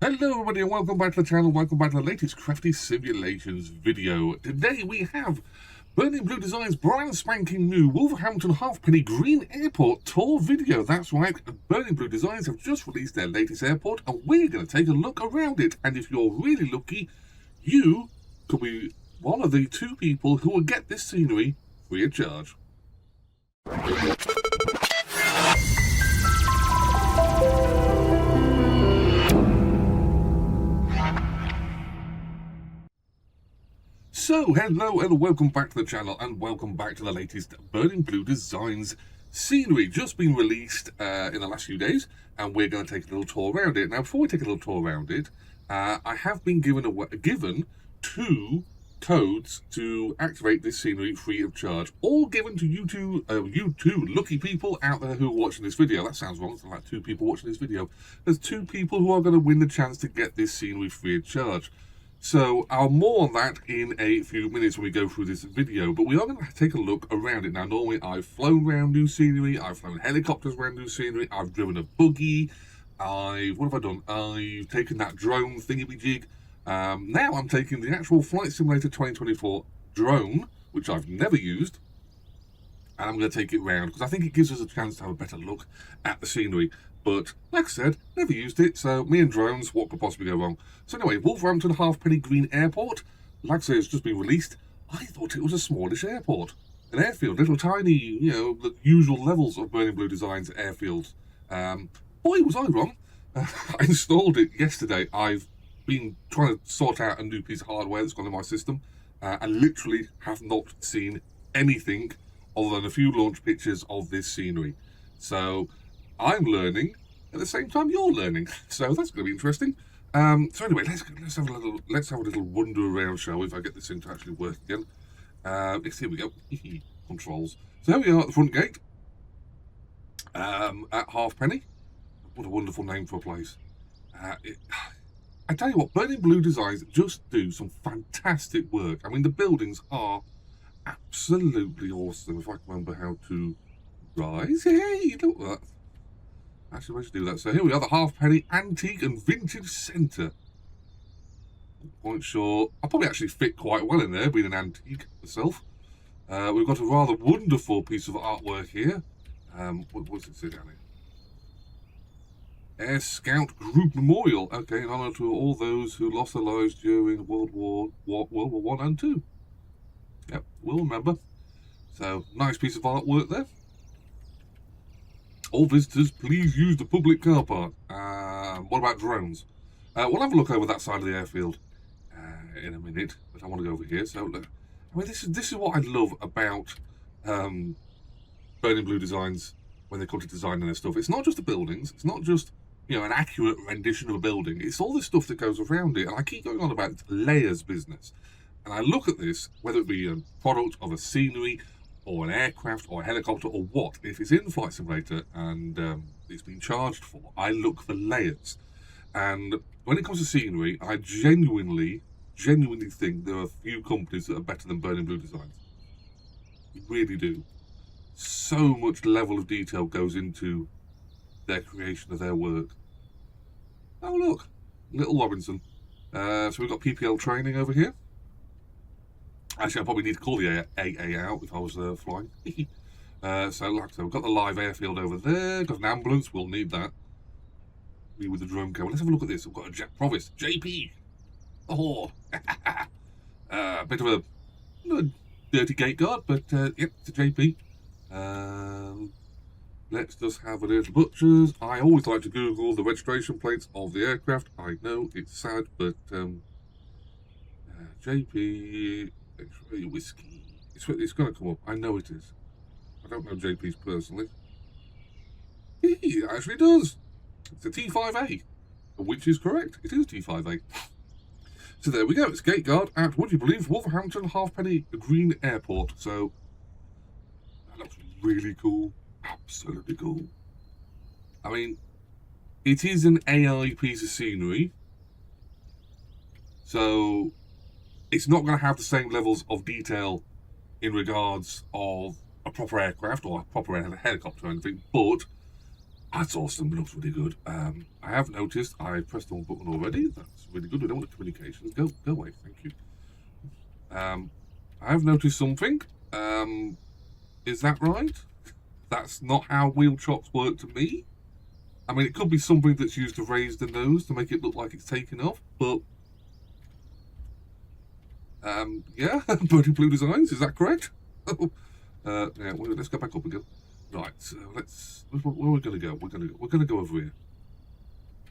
Hello everybody and welcome back to the channel, welcome back to the latest Crafty Simulations video. Today we have Burning Blue Designs brand spanking new Wolverhampton Halfpenny Green Airport tour video. That's right, Burning Blue Designs have just released their latest airport and we're going to take a look around it. And if you're really lucky, you could be one of the two people who will get this scenery free of charge. So, hello and welcome back to the channel and welcome back to the latest Burning Blue Designs scenery. Just been released in the last few days and we're going to take a little tour around it. Now, before we take a little tour around it, I have been given two codes to activate this scenery free of charge. All given to you two lucky people out there who are watching this video. That sounds wrong, it's like two people watching this video. There's two people who are going to win the chance to get this scenery free of charge. So I'll more on that in a few minutes when we go through this video, but we are going to take a look around it. Now, normally I've flown around new scenery, I've flown helicopters around new scenery, I've driven a buggy, what have I done? I've taken that drone thingy-jig. Now I'm taking the actual Flight Simulator 2024 drone, which I've never used, and I'm going to take it round because I think it gives us a chance to have a better look at the scenery. But, like I said, never used it, so me and drones, what could possibly go wrong? So anyway, Wolverhampton Halfpenny Green Airport, like I say, it's just been released. I thought it was a smallish airport. An airfield, little tiny, you know, the usual levels of Burning Blue Designs airfields. Boy, was I wrong. I installed it yesterday. I've been trying to sort out a new piece of hardware that's gone in my system. I literally have not seen anything other than a few launch pictures of this scenery. So I'm learning at the same time you're learning, so that's going to be interesting. So anyway, let's have a little wander around, shall we? If I get this thing to actually work again. Yes, here we go. Controls. So here we are at the front gate at Halfpenny. What a wonderful name for a place. I tell you what, Burning Blue Designs just do some fantastic work. I mean, the buildings are absolutely awesome. If I can remember how to rise. Hey, look at that. Actually, let's do that. So here we are, the Halfpenny Antique and Vintage Centre. Not quite sure. I'll probably actually fit quite well in there, being an antique myself. We've got a rather wonderful piece of artwork here. What's it say down here? Air Scout Group Memorial. Okay, in honour to all those who lost their lives during World War I and II. Yep, we'll remember. So, nice piece of artwork there. All visitors, please use the public car park. What about drones? We'll have a look over that side of the airfield in a minute, but I want to go over here. So, I mean, this is what I love about Burning Blue Designs when they come to designing their stuff. It's not just the buildings. It's not just, you know, an accurate rendition of a building. It's all the stuff that goes around it. And I keep going on about it's layers business. And I look at this, whether it be a product of a scenery, or an aircraft, or a helicopter, or what. If it's in the Flight Simulator and it's been charged for, I look for layers. And when it comes to scenery, I genuinely think there are a few companies that are better than Burning Blue Designs. You really do. So much level of detail goes into their creation of their work. Oh look, Little Robinson. So we've got PPL training over here. Actually, I probably need to call the AA out if I was flying. So, like I said, we've got the live airfield over there. Got an ambulance, we'll need that. Me with the drone camera. Let's have a look at this. We've got a Jack Provis. JP! Oh! Bit of a dirty gate guard, but yep, it's a JP. Let's just have a little butchers. I always like to Google the registration plates of the aircraft. I know it's sad, but JP... X-ray whiskey. It's going to come up. I know it is. I don't know JP's personally. It actually does. It's a T5A, which is correct. It is T5A. So there we go. It's gate guard at, would you believe, Wolverhampton Halfpenny Green Airport. So that looks really cool. Absolutely cool. I mean, it is an AI piece of scenery. So it's not going to have the same levels of detail in regards of a proper aircraft or a proper helicopter or anything, but That's awesome. It looks really good. I have noticed I pressed the wrong button already. That's really good. We don't want the communications. Go away. Thank you. I have noticed something. Is that right? That's not how wheel chocks work to me. I mean, it could be something that's used to raise the nose to make it look like it's taken off, but yeah, Birdie Blue Designs, is that correct? Yeah, well, let's go back up again. Right, so where are we going to go? We're going to go over here.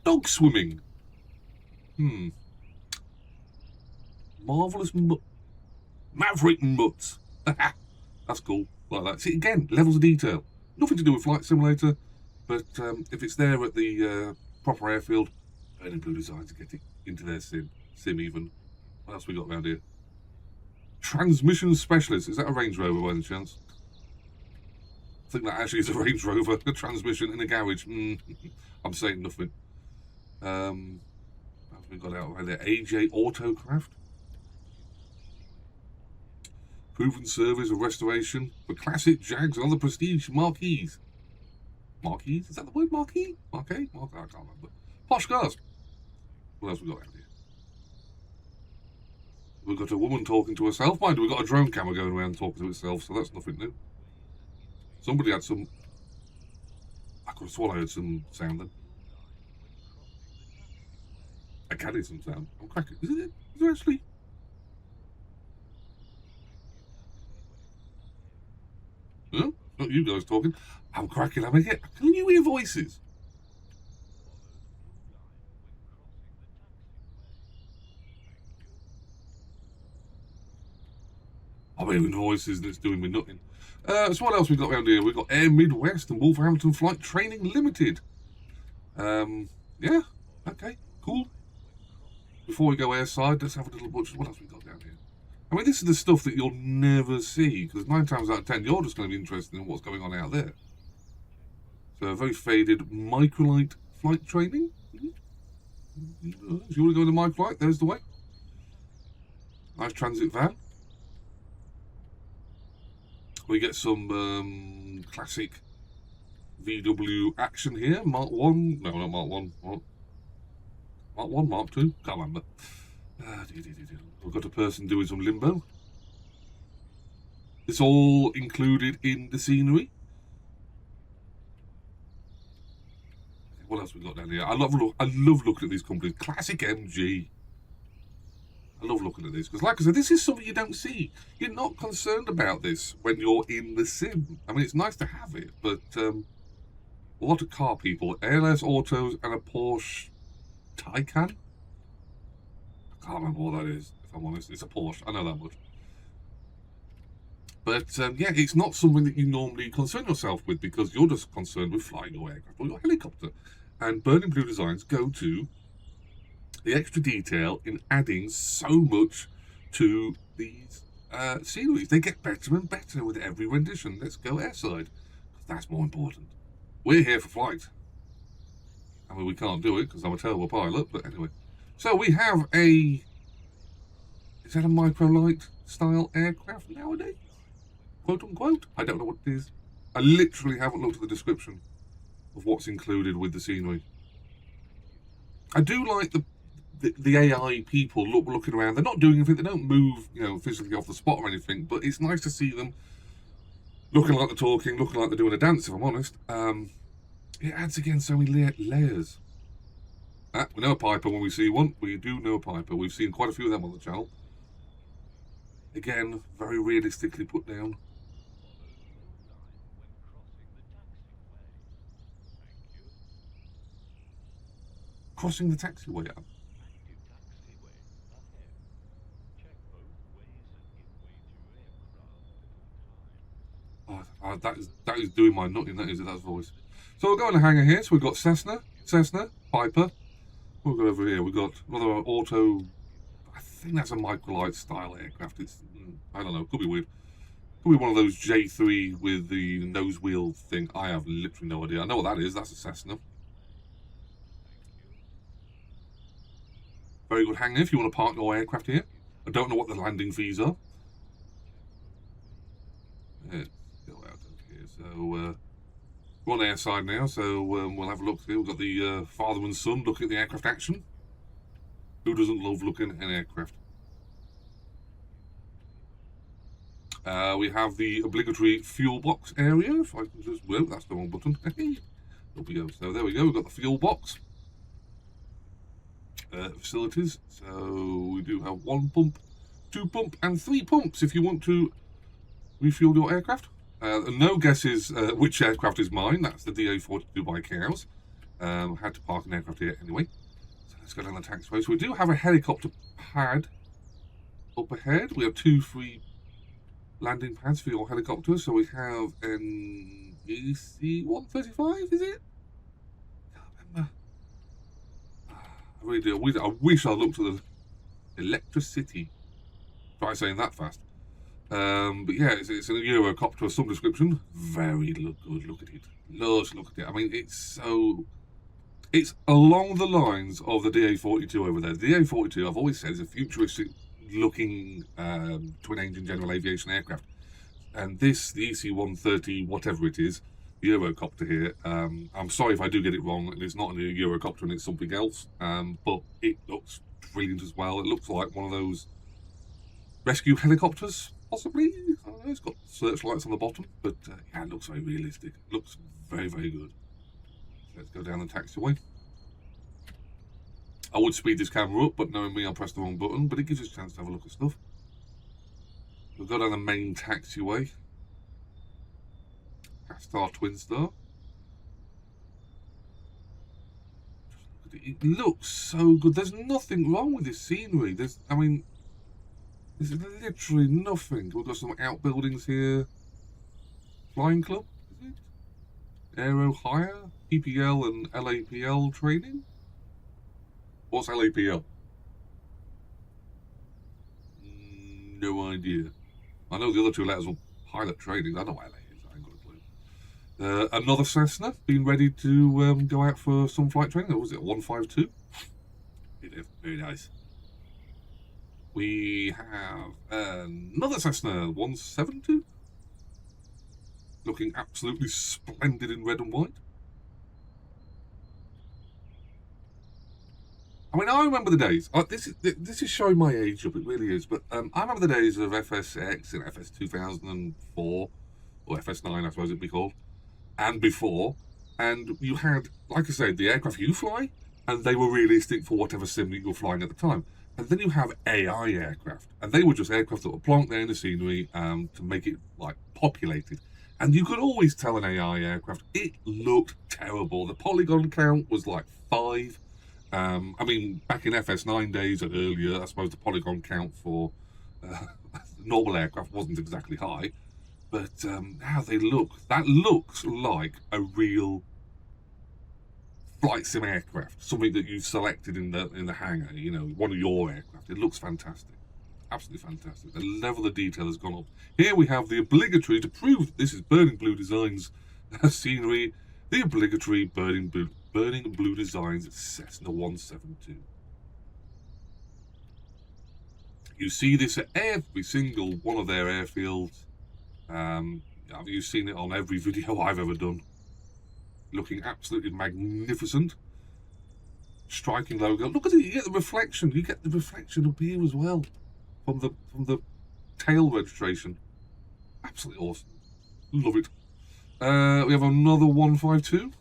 Dog swimming. Marvelous Maverick Mutts. That's cool. Like that. See, again, levels of detail. Nothing to do with Flight Simulator, but if it's there at the proper airfield, Birdie Blue Designs to get it into their sim even. What else we got around here? Transmission Specialist. Is that a Range Rover by any chance? I think that actually is a Range Rover, a transmission in a garage. I'm saying nothing. What else we got out right there? AJ Autocraft. Proven service of restoration for classic Jags and other prestige marquees. Marquees? Is that the word marquee? Marquee? I can't remember. Posh cars. What else we got out here? We've got a woman talking to herself. Mind you, we've got a drone camera going around talking to itself, so that's nothing new. Somebody had some... I could have sworn I heard some sound then. I can hear some sound. I'm cracking. Is there actually... No? Not you guys talking. I'm cracking. Can you hear voices? I'm hearing voices and it's doing me nothing. So what else we got around here? We've got Air Midwest and Wolverhampton Flight Training Limited. Yeah, okay, cool. Before we go airside, let's have a little butcher. What else we got down here? I mean, this is the stuff that you'll never see, because 9 times out of 10, you're just going to be interested in what's going on out there. So, a very faded microlight flight training. If you want to go into microlight, there's the way. Nice transit van. We get some classic VW action here. Mark 1. No, not Mark 1. What? Mark 1, Mark 2. Can't remember. We've got a person doing some limbo. It's all included in the scenery. What else we got down here? I love looking at these companies. Classic MG. I love looking at this because, like I said, this is something you don't see. You're not concerned about this when you're in the sim. I mean, it's nice to have it, but a lot of car people, ALS Autos and a Porsche Taycan. I can't remember what that is, if I'm honest. It's a Porsche. I know that much. But yeah, it's not something that you normally concern yourself with because you're just concerned with flying your aircraft or your helicopter. And Burning Blue Designs go to the extra detail in adding so much to these sceneries. They get better and better with every rendition. Let's go airside, because that's more important. We're here for flight. I mean, we can't do it because I'm a terrible pilot, but anyway. So we have a... Is that a microlight style aircraft nowadays? Quote unquote? I don't know what it is. I literally haven't looked at the description of what's included with the scenery. I do like the AI people looking around. They're not doing anything. They don't move, physically off the spot or anything. But it's nice to see them looking like they're talking, looking like they're doing a dance. If I'm honest, it adds again so many layers. We know a Piper when we see one. We do know a Piper. We've seen quite a few of them on the channel. Again, very realistically put down. Crossing the taxiway. That is doing my nutting. That voice. So we'll go in the hangar here. So we've got Cessna, Piper. We'll go over here. We've got another auto. I think that's a microlight style aircraft. It's, I don't know. Could be weird. Could be one of those J3 with the nose wheel thing. I have literally no idea. I know what that is. That's a Cessna. Very good hangar if you want to park your aircraft here. I don't know what the landing fees are. Let's go out of here. So, We're on airside now, so we'll have a look here. We've got the father and son looking at the aircraft action. Who doesn't love looking at an aircraft? We have the obligatory fuel box area. If I can just, well, that's the wrong button. There we go. So there we go. We've got the fuel box facilities. So we do have 1 pump, 2 pump, and 3 pumps if you want to refuel your aircraft. No guesses which aircraft is mine. That's the DA42 by Cows. Had to park an aircraft here anyway. So let's go down the taxiway. So we do have a helicopter pad up ahead. We have 2 free landing pads for your helicopters. So we have an EC-135, is it? I can't remember. I really do. I wish I looked at the electricity. Try saying that fast. But yeah, it's a Eurocopter of some description. Very good. Look at it. Let's look at it. I mean, it's along the lines of the DA42 over there. The DA42, I've always said, is a futuristic looking twin-engine general aviation aircraft. And this, the EC-130, whatever it is, the Eurocopter here, I'm sorry if I do get it wrong, and it's not a Eurocopter and it's something else, but it looks brilliant as well. It looks like one of those rescue helicopters, possibly. I don't know, it's got searchlights on the bottom, but yeah, it looks very realistic. It looks very, very good. Let's go down the taxiway. I would speed this camera up, but knowing me, I'll press the wrong button, but it gives us a chance to have a look at stuff. We'll go down the main taxiway. Past our Twin Star. It looks so good. There's nothing wrong with this scenery. There's literally nothing. We've got some outbuildings here. Flying Club, is it? Aero Hire, PPL and LAPL training? What's LAPL? No idea. I know the other 2 letters were pilot training. I know what LA is. I ain't got a clue. Another Cessna being ready to go out for some flight training. Or was it 152? It is very nice. We have another Cessna 172. Looking absolutely splendid in red and white. I mean, I remember the days. This is showing my age up. It really is. But I remember the days of FSX and FS 2004 or FS9, I suppose it'd be called, and before. And you had, like I said, the aircraft you fly, and they were realistic for whatever sim that you were flying at the time. And then you have AI aircraft, and they were just aircraft that were plonked there in the scenery to make it like populated. And you could always tell an AI aircraft. It looked terrible. The polygon count was like 5. I mean, back in FS9 days and earlier, I suppose the polygon count for normal aircraft wasn't exactly high, but how they look, that looks like a real flight sim aircraft, something that you've selected in the hangar, you know, one of your aircraft. It looks fantastic, absolutely fantastic. The level of detail has gone up. Here we have the obligatory, to prove that this is Burning Blue Designs scenery, the obligatory Burning Blue Designs Cessna 172. You see this at every single one of their airfields. You've seen it on every video I've ever done. Looking absolutely magnificent. Striking logo. Look at it, you get the reflection. You get the reflection up here as well. From the tail registration. Absolutely awesome. Love it. We have another 152.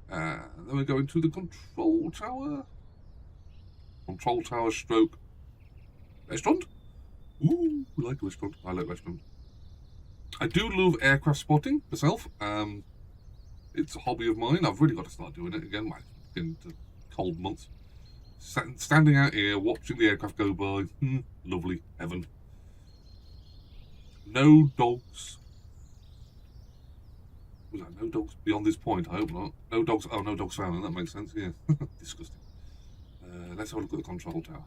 Then we go into the control tower. Control tower stroke restaurant. Ooh, we like restaurant. I like restaurant. I do love aircraft spotting myself. It's a hobby of mine. I've really got to start doing it again. Into cold months. Standing out here, watching the aircraft go by. Lovely. Heaven. No dogs. Was that no dogs beyond this point? I hope not. No dogs. Oh, no dogs found. That makes sense. Yeah. Disgusting. Let's have a look at the control tower.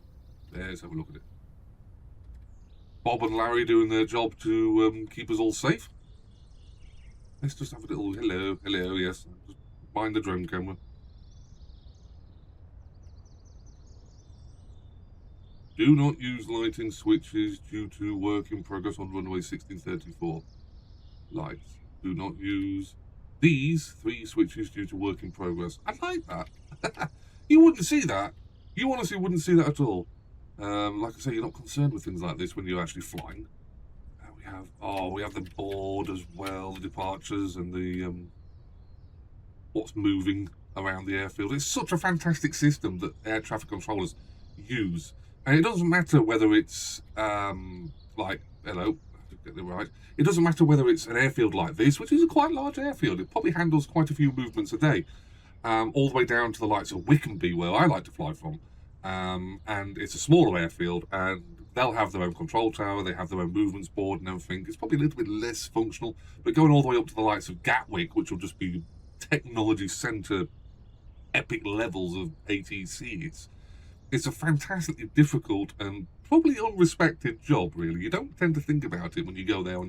Let's have a look at it. Bob and Larry doing their job to keep us all safe. Let's just have a little hello, yes. Just mind the drone camera. Do not use lighting switches due to work in progress on runway 1634. Lights. Do not use These 3 switches due to work in progress. I like that. You wouldn't see that. You honestly wouldn't see that at all. Like I say, you're not concerned with things like this when you're actually flying. We have the board as well, the departures and the what's moving around the airfield. It's such a fantastic system that air traffic controllers use, and it doesn't matter whether it's like hello, to get it right. It doesn't matter whether it's an airfield like this, which is a quite large airfield. It probably handles quite a few movements a day, all the way down to the likes of Wickenby, where I like to fly from, and it's a smaller airfield, and they'll have their own control tower, they have their own movements board and everything. It's probably a little bit less functional, but going all the way up to the likes of Gatwick, which will just be technology centre epic levels of ATC, it's a fantastically difficult and probably unrespected job, really. You don't tend to think about it when you go there on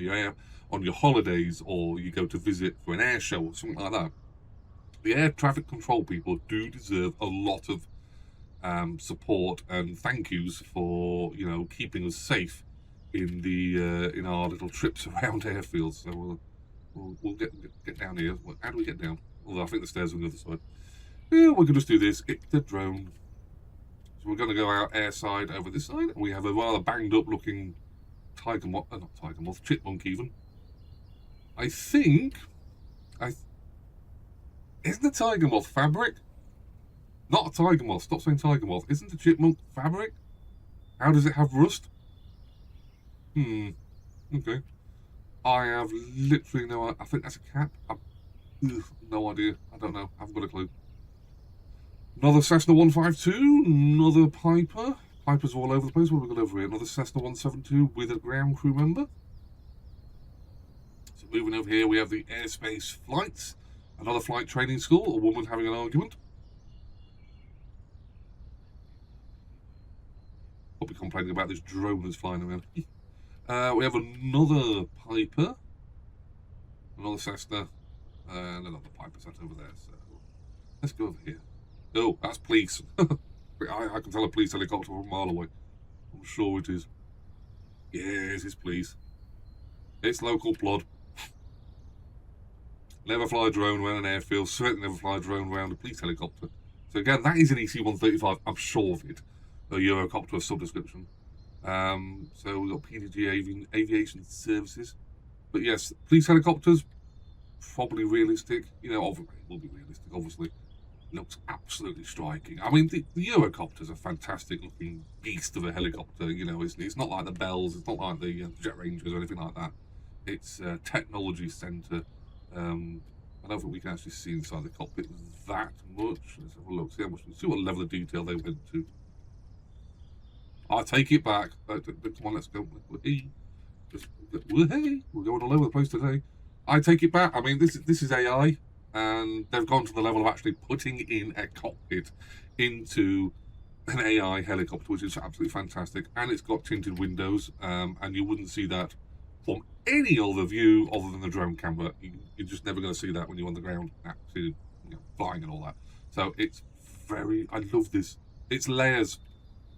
your holidays, or you go to visit for an air show or something like that. The air traffic control people do deserve a lot of support and thank yous for keeping us safe in our little trips around airfields. So we'll get down here. How do we get down? Although I think the stairs are on the other side. Yeah, we can just do this. Get the drone. So we're going to go out airside over this side. We have a rather banged up looking tiger moth, not tiger moth, chipmunk even. I think, isn't the tiger moth fabric? Not a tiger moth. Stop saying tiger moth. Isn't the chipmunk fabric? How does it have rust? Okay. I have literally no idea. I think that's a cap. No idea. I don't know. I haven't got a clue. Another Cessna 152. Another Piper. Pipers all over the place. What have we got over here? Another Cessna 172 with a ground crew member. So moving over here, we have the airspace flights. Another flight training school. A woman having an argument. I'll be complaining about this drone that's flying around. We have another Piper, another Cessna, and another Piper set over there. So let's go over here. Oh, that's police. I can tell a police helicopter from a mile away. I'm sure it is. Yes, it's police. It's local plod. Never fly a drone around an airfield. Certainly never fly a drone around a police helicopter. So again, that is an EC-135. I'm sure of it. A Eurocopter of some description. So we've got PDG aviation services. But yes, police helicopters, probably realistic. Obviously, it will be realistic, obviously. Looks absolutely striking. I mean, the Eurocopter's a fantastic looking beast of a helicopter. It's not like the Bells, it's not like the Jet Rangers or anything like that. It's a technology centre. I don't think we can actually see inside the cockpit that much. Let's have a look, see what level of detail they went to. I take it back. Come on, let's go. Hey, we're going all over the place today. I take it back. I mean, this is AI, and they've gone to the level of actually putting in a cockpit into an AI helicopter, which is absolutely fantastic. And it's got tinted windows, and you wouldn't see that from any other view other than the drone camera. You're just never going to see that when you're on the ground, actually, flying and all that. So it's I love this. It's layers.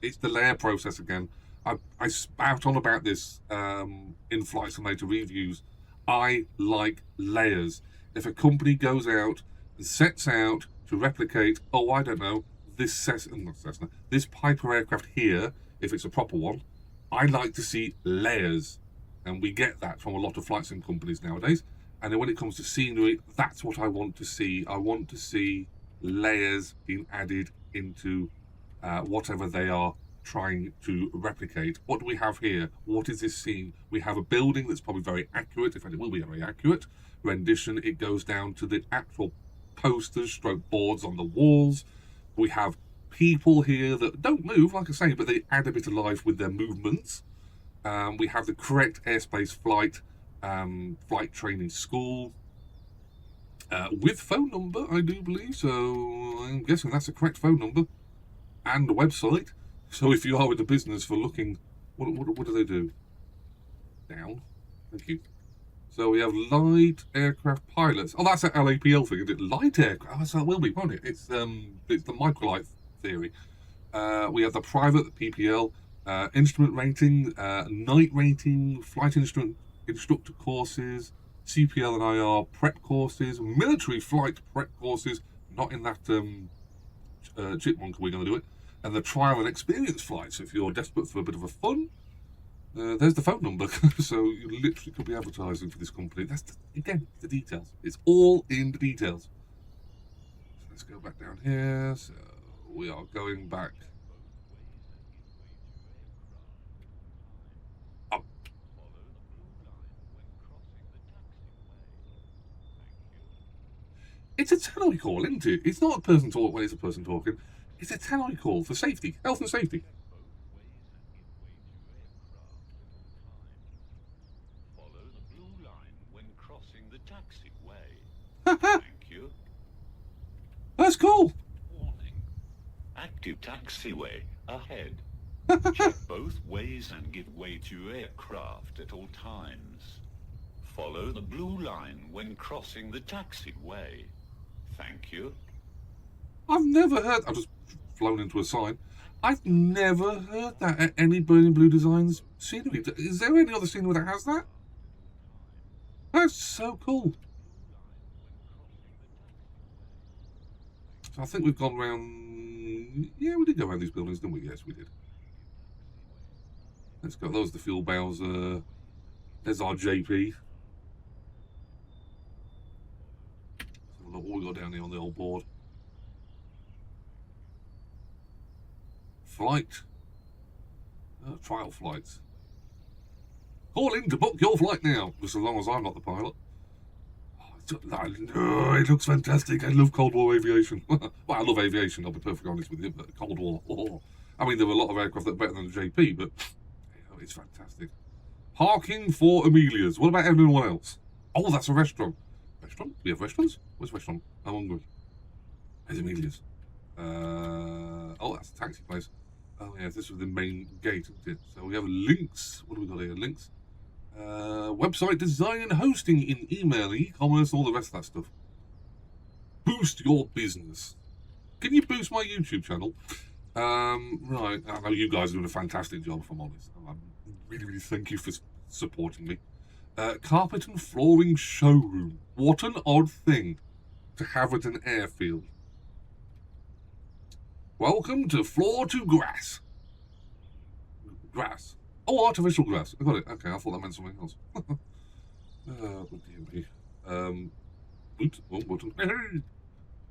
It's the layer process again. I spout on about this in Flight Simulator reviews. I like layers. If a company goes out and sets out to replicate, I don't know, this Piper aircraft here, if it's a proper one, I like to see layers. And we get that from a lot of flight sim companies nowadays. And then when it comes to scenery, that's what I want to see. I want to see layers being added into whatever they are trying to replicate. What do we have here? What is this scene? We have a building that's probably very accurate. In fact, it will be a very accurate rendition. It goes down to the actual posters, stroke boards on the walls. We have people here that don't move, like I say, but they add a bit of life with their movements. We have the correct airspace flight training school with phone number, I do believe. So I'm guessing that's the correct phone number and the website. So if you are with the business for looking, what do they do? Down. Thank you. So we have light aircraft pilots. Oh, that's an LAPL thing, isn't it? Light aircraft. Oh, so that will be, won't it? It's the microlight theory. We have the private, the PPL, instrument rating, night rating, flight instructor courses, CPL and IR prep courses, military flight prep courses, not in that chipmunk we're going to do it, and the trial and experience flights. If you're desperate for a bit of a fun, there's the phone number. So you literally could be advertising for this company. That's, again, the details. It's all in the details. So let's go back down here. So we are going back up. It's a tannoy call, isn't it? It's not a person talking when it's a person talking. It's a tannoy call for safety, health and safety. Thank you. That's cool. Warning. Active taxiway ahead. Check both ways and give way to aircraft at all times. Follow the blue line when crossing the taxiway. Thank you. I've never heard... I've just flown into a sign. I've never heard that at any Burning Blue Designs scenery. Is there any other scenery that has that? That's so cool. So I think we've gone round... Yeah, we did go around these buildings, didn't we? Yes, we did. Let's go. Those are the fuel bows. There's our JP. So look what we got down here on the old board. Flight. Trial flights. Call in to book your flight now, just as long as I'm not the pilot. Oh, it looks fantastic. I love Cold War aviation. Well, I love aviation, I'll be perfectly honest with you, but Cold War. Oh. I mean, there were a lot of aircraft that are better than the JP, but it's fantastic. Parking for Amelia's. What about everyone else? Oh, that's a restaurant. Restaurant? We have restaurants? Where's the restaurant? I'm hungry. Where's Amelia's? Oh, that's a taxi place. Oh, yeah, this was the main gate, isn't it? So we have links. What do we got here? Links. Website design and hosting in email, e-commerce, all the rest of that stuff. Boost your business. Can you boost my YouTube channel? Right, I know you guys are doing a fantastic job, if I'm honest. I really thank you for supporting me. Carpet and flooring showroom. What an odd thing to have at an airfield. Welcome to Floor to Grass. Grass. Oh, artificial grass. I got it. Okay, I thought that meant something else. Oops, wrong button.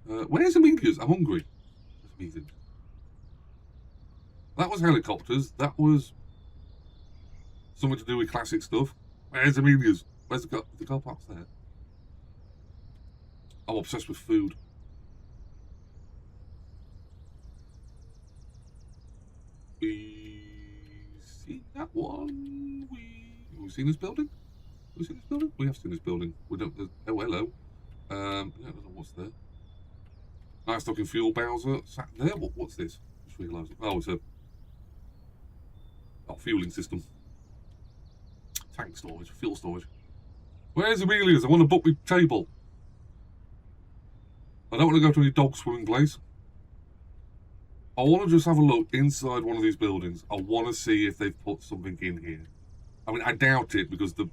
Where's Amelia's? I'm hungry. That was helicopters. That was something to do with classic stuff. Where's Amelia's? Where's the car park's there? I'm obsessed with food. Seen that one? Have we seen this building? Have we seen this building? We have seen this building. We don't. Oh, hello. I don't know what's there. Nice looking fuel bowser sat there. What's this? Just realised. Oh, it's a fueling system. Tank storage, fuel storage. Where's Amelia's? I want to book my table. I don't want to go to any dog swimming place. I want to just have a look inside one of these buildings. I want to see if they've put something in here. I mean, I doubt it because the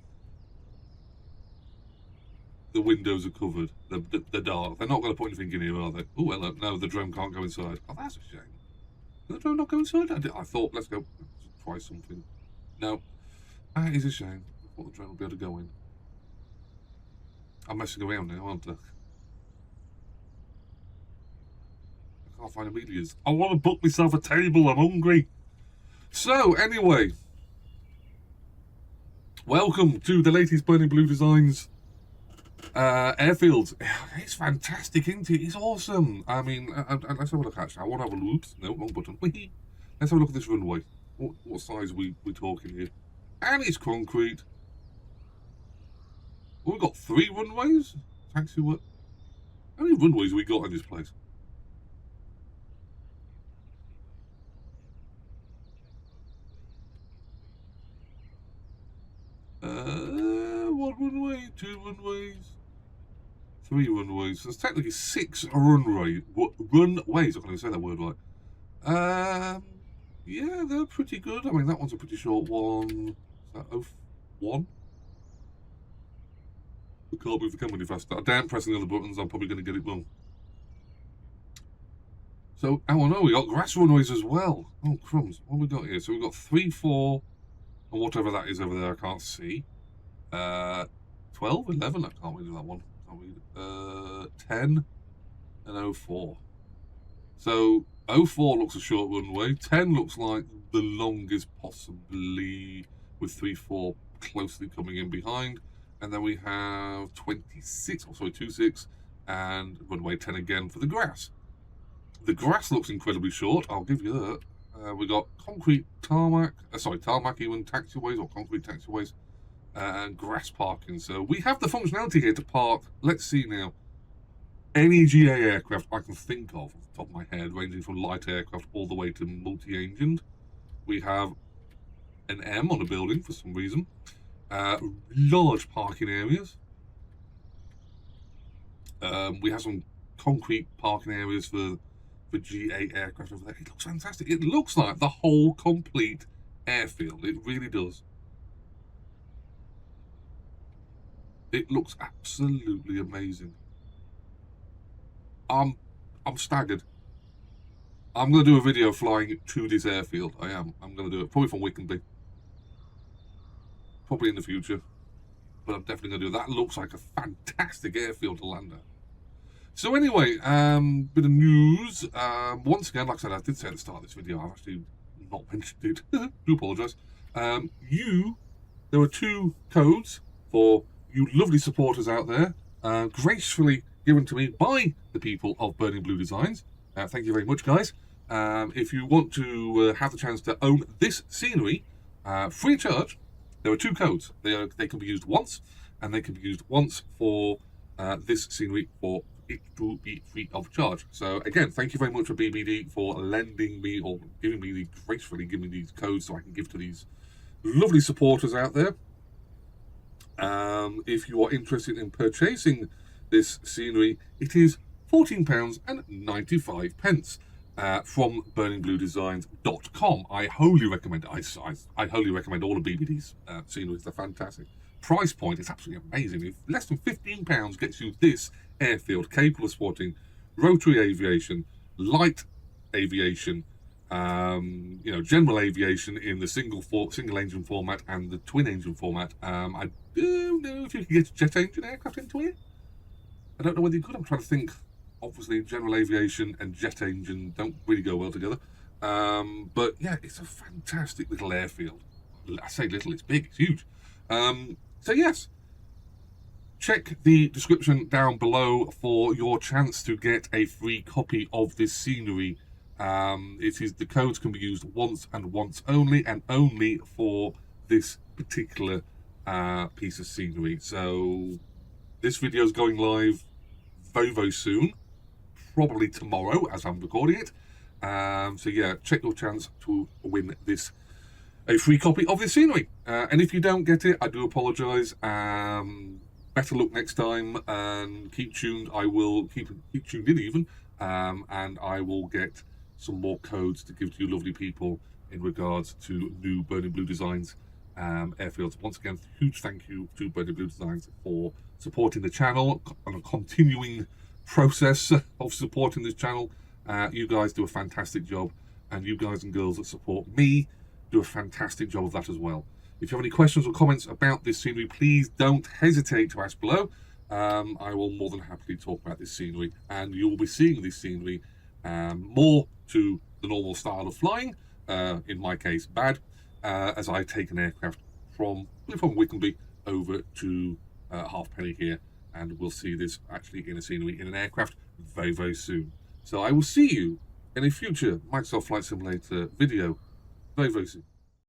windows are covered. They're dark. They're not going to put anything in here, are they? Oh, hello. No, the drone can't go inside. Oh, that's a shame. Can the drone not go inside? I thought, let's go try something. No. That is a shame. I thought the drone would be able to go in. I'm messing around now, aren't I? I can't find Amelia's. I want to book myself a table. I'm hungry. So, anyway. Welcome to the latest Burning Blue Designs airfield. It's fantastic, isn't it? It's awesome. I mean, let's have a look actually. I want to have a look. No, wrong button. Let's have a look at this runway. What size are we talking here? And it's concrete. Well, we've got 3 runways. Taxi work. How many runways have we got in this place? One runway, 2 runways, 3 runways. So there's technically 6 runways. I can't even say that word right. Yeah, they're pretty good. I mean, that one's a pretty short one. Is that 01? I can't move the camera any faster. I doubt pressing the other buttons, I'm probably going to get it wrong. So, oh no, we got grass runways as well. Oh, crumbs. What have we got here? So we've got 3, 4, and whatever that is over there, I can't see. 12, 11, I can't read that one. Can't read. 10 and 04. So 04 looks a short runway. 10 looks like the longest possibly, with 3, 4 closely coming in behind. And then we have 26, or sorry, 26, and runway 10 again for the grass. The grass looks incredibly short, I'll give you that. We got concrete tarmac, tarmac even, taxiways or concrete taxiways, and grass parking. So we have the functionality here to park, let's see now, any GA aircraft I can think of off the top of my head, ranging from light aircraft all the way to multi-engined. We have an M on a building for some reason. Large parking areas. We have some concrete parking areas for GA aircraft over there. It looks fantastic. It looks like the whole complete airfield. It really does. It looks absolutely amazing. I'm staggered. I'm going to do a video flying to this airfield. I am. I'm going to do it. Probably from Wickenby. Probably in the future. But I'm definitely going to do it. That looks like a fantastic airfield to land at. So anyway, bit of news. Once again, like I said, I did say at the start of this video, I've actually not mentioned it. Do apologise. There were 2 codes for you lovely supporters out there, gracefully given to me by the people of Burning Blue Designs. Thank you very much, guys. If you want to have the chance to own this scenery, free of charge, there are 2 codes. They can be used once, and they can be used once for this scenery for it to be free of charge. So again, thank you very much for BBD for lending me, or gracefully giving me these codes so I can give to these lovely supporters out there. If you are interested in purchasing this scenery, it is £14.95 from burningbluedesigns.com. I wholly recommend it. I wholly recommend all of BBD's sceneries. They're fantastic. Price point is absolutely amazing. If less than £15 gets you this airfield capable of supporting rotary aviation, light aviation, general aviation in the single engine format and the twin engine format. I don't know if you can get a jet engine aircraft into it. I don't know whether you could. I'm trying to think. Obviously, general aviation and jet engine don't really go well together. But yeah, it's a fantastic little airfield. I say little, it's big, it's huge. So yes, check the description down below for your chance to get a free copy of this scenery. The codes can be used once and once only, and only for this particular piece of scenery. So this video is going live very, very soon, probably tomorrow as I'm recording it. So yeah, check your chance to win a free copy of this scenery. And if you don't get it, I do apologise. Better luck next time, and keep tuned. I will keep tuned in even, and I will get some more codes to give to you lovely people in regards to new Burning Blue Designs airfields. Once again, huge thank you to Burning Blue Designs for supporting the channel on a continuing process of supporting this channel. You guys do a fantastic job, and you guys and girls that support me do a fantastic job of that as well. If you have any questions or comments about this scenery, please don't hesitate to ask below. I will more than happily talk about this scenery, and you will be seeing this scenery more to the normal style of flying, in my case bad, as I take an aircraft from Wickenby over to Halfpenny here, and we'll see this actually in a scenery in an aircraft very, very soon. So I will see you in a future Microsoft Flight Simulator video very, very soon.